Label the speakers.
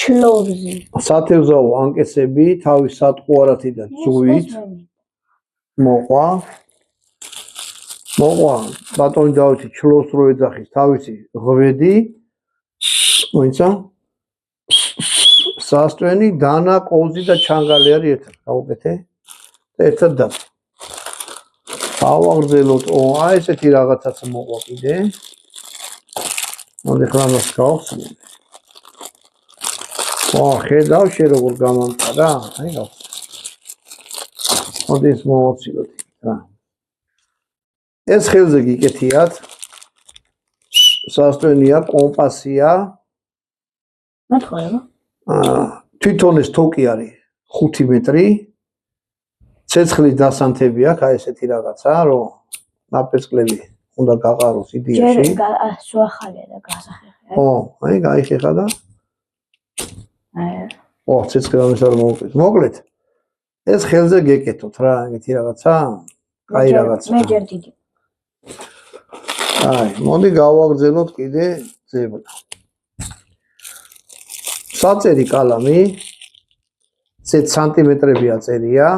Speaker 1: ჩლოვზი.
Speaker 2: სათევზაო ანკეცები თავის სატყუარათი და ძუვით მოყვა. ბატონი დავითი ჩლოვს რო ეძახის თავისი ღვედი. მოიცა? სასტვენი, დანა, ყოვზი და ჩანგალი არის ერთად. გავუკეთე. ერთად და ავაღრძელოთ. აი ესეთი რაღაცაც მოყვა კიდე. მოდი ხლა მას გავხსნი. ხედავ შე როგორ გამამყარა, აი გავხსნი. მოდი ეს მოვაცილოთ რა. ეს ხელზე გიკეთიათ. სასტვენია, კომპასია.
Speaker 1: მათხოვება.
Speaker 2: თვითონ ეს თოკი არის 5 მეტრი. ცეცხლის დასანთები აქვს, აი ესეთი რაღაცა, რომ ნაპერწკლები უნდა გაყაროს იდეაში.
Speaker 1: ჯერ სუახალია და გასახერხია.
Speaker 2: აი გაიხეხა და ცეცხლი ამის არ მოვუყეთ. მოკლედ ეს ხელზე გეკეთოთ რა, ეგეთი რაღაცა, კაი რაღაცა.
Speaker 1: მე ჯერ დიდი.
Speaker 2: აი, მოდი გავაგრძელოთ კიდე ძებნა. საწერი კალამი, 10 სანტიმეტრები აწერია.